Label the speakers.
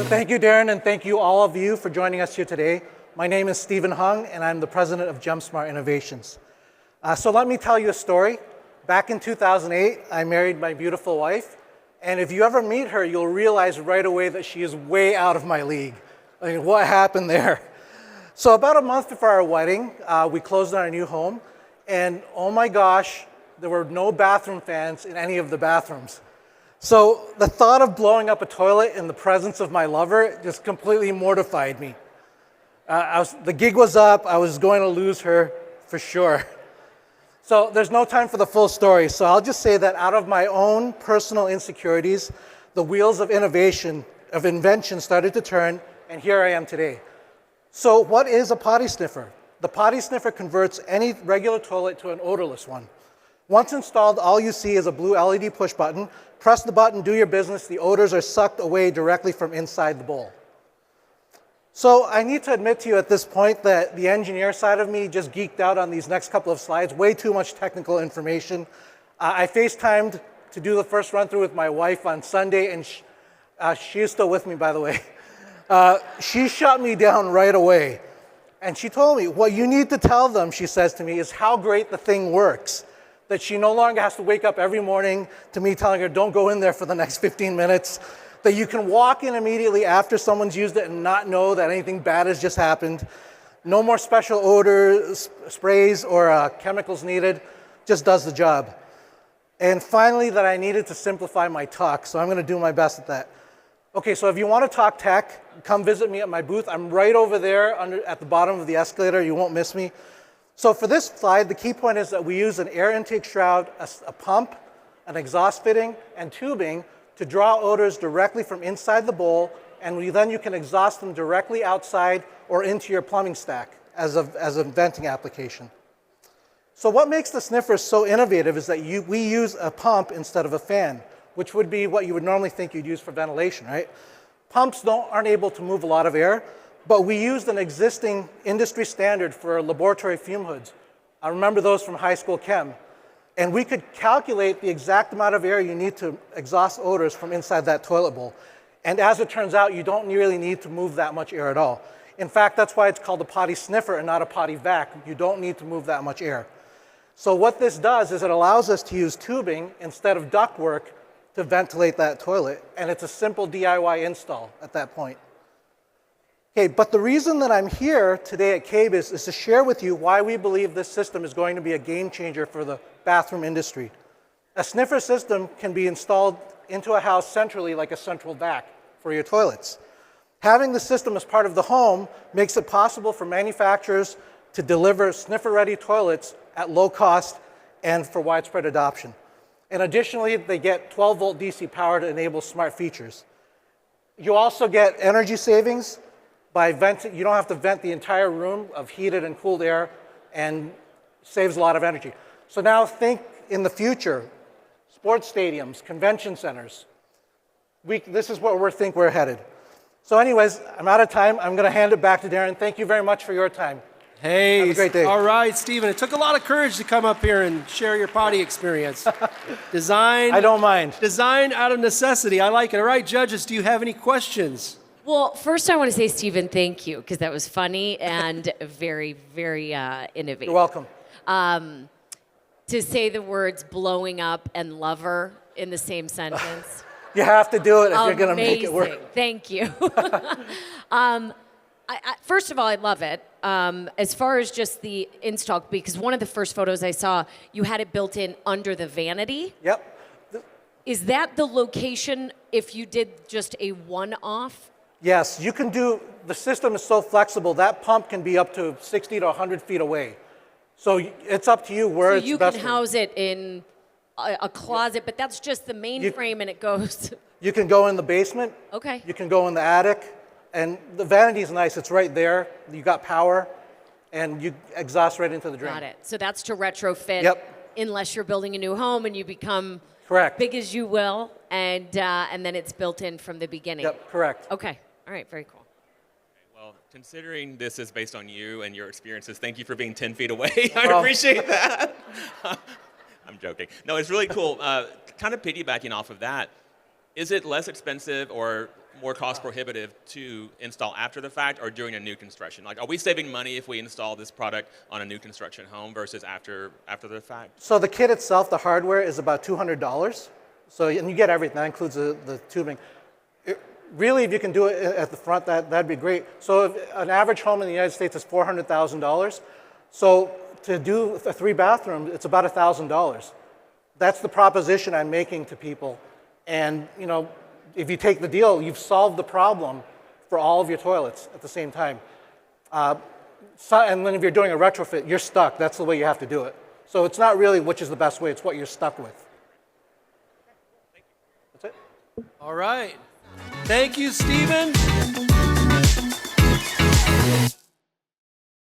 Speaker 1: Thank you, Darren, and thank you all of you for joining us here today. My name is Stephen Hung, and I'm the president of JEMSMART Innovations. So let me tell you a story. Back in 2008, I married my beautiful wife, and if you ever meet her, you'll realize right away that she is way out of my league. I mean, what happened there? So about a month before our wedding, we closed on our new home, and oh my gosh, there were no bathroom fans in any of the bathrooms. So the thought of blowing up a toilet in the presence of my lover just completely mortified me. The gig was up, I was going to lose her for sure. So there's no time for the full story, so I'll just say that out of my own personal insecurities, the wheels of invention started to turn, and here I am today. So what is a potty sniffer? The potty sniffer converts any regular toilet to an odorless one. Once installed, all you see is a blue LED push button. Press the button, do your business. The odors are sucked away directly from inside the bowl. So I need to admit to you at this point that the engineer side of me just geeked out on these next couple of slides. Way too much technical information. I FaceTimed to do the first run through with my wife on Sunday, and she is still with me, by the way. She shut me down right away. And she told me, what you need to tell them, she says to me, is how great the thing works. That she no longer has to wake up every morning to me telling her, don't go in there for the next 15 minutes. That you can walk in immediately after someone's used it and not know that anything bad has just happened. No more special odors, sprays, or chemicals needed. Just does the job. And finally, that I needed to simplify my talk, so I'm going to do my best at that. Okay, so if you want to talk tech, come visit me at my booth. I'm right over there at the bottom of the escalator. You won't miss me. So for this slide, the key point is that we use an air intake shroud, a pump, an exhaust fitting, and tubing to draw odors directly from inside the bowl, and then you can exhaust them directly outside or into your plumbing stack as a venting application. So what makes the sniffer so innovative is that we use a pump instead of a fan, which would be what you would normally think you'd use for ventilation, right? Pumps aren't able to move a lot of air, but we used an existing industry standard for laboratory fume hoods. I remember those from high school chem. And we could calculate the exact amount of air you need to exhaust odors from inside that toilet bowl. And as it turns out, you don't really need to move that much air at all. In fact, that's why it's called a potty sniffer and not a potty vac. You don't need to move that much air. So what this does is it allows us to use tubing instead of ductwork to ventilate that toilet. And it's a simple DIY install at that point. Okay, but the reason that I'm here today at KBIS is to share with you why we believe this system is going to be a game changer for the bathroom industry. A sniffer system can be installed into a house centrally like a central vac for your toilets. Having the system as part of the home makes it possible for manufacturers to deliver sniffer-ready toilets at low cost and for widespread adoption. And additionally, they get 12-volt DC power to enable smart features. You also get energy savings. By venting, you don't have to vent the entire room of heated and cooled air, and saves a lot of energy. So now think in the future, sports stadiums, convention centers. This is where we think we're headed. So anyways, I'm out of time. I'm going to hand it back to Darren. Thank you very much for your time.
Speaker 2: Hey,
Speaker 1: have a great day.
Speaker 2: All right, Stephen. It took a lot of courage to come up here and share your potty experience. Design.
Speaker 1: I don't mind.
Speaker 2: Design out of necessity. I like it. All right, judges, do you have any questions?
Speaker 3: Well, first I want to say, Stephen, thank you, because that was funny and very, very innovative.
Speaker 1: You're welcome.
Speaker 3: To say the words blowing up and lover in the same sentence.
Speaker 1: You have to do it if you're going to make it work.
Speaker 3: Thank you. First of all, I love it. As far as just the install, because one of the first photos I saw, you had it built in under the vanity.
Speaker 1: Yep.
Speaker 3: Is that the location if you did just a one-off?
Speaker 1: Yes, you can do, the system is so flexible, that pump can be up to 60 to 100 feet away. So it's up to you where it's best.
Speaker 3: So you can house it in a closet, but that's just the main frame and it goes.
Speaker 1: You can go in the basement.
Speaker 3: Okay.
Speaker 1: You can go in the attic. And the vanity is nice, it's right there. You got power and you exhaust right into the drain.
Speaker 3: Got it. So that's to retrofit unless you're building a new home and you become big as you will, and then it's built in from the beginning.
Speaker 1: Yep, correct.
Speaker 3: Okay. All right, very cool.
Speaker 4: Well, considering this is based on you and your experiences, thank you for being 10 feet away. I appreciate that. I'm joking. No, it's really cool. Kind of piggybacking off of that, is it less expensive or more cost prohibitive to install after the fact or during a new construction? Like, are we saving money if we install this product on a new construction home versus after the fact?
Speaker 1: So the kit itself, the hardware, is about $200. So, and you get everything. That includes the tubing. Really, if you can do it at the front, that'd be great. So if an average home in the United States is $400,000. So to do a 3-bathroom, it's about $1,000. That's the proposition I'm making to people. And you know, if you take the deal, you've solved the problem for all of your toilets at the same time. And then if you're doing a retrofit, you're stuck. That's the way you have to do it. So it's not really which is the best way, it's what you're stuck with. That's it.
Speaker 2: All right. Thank you, Stephen.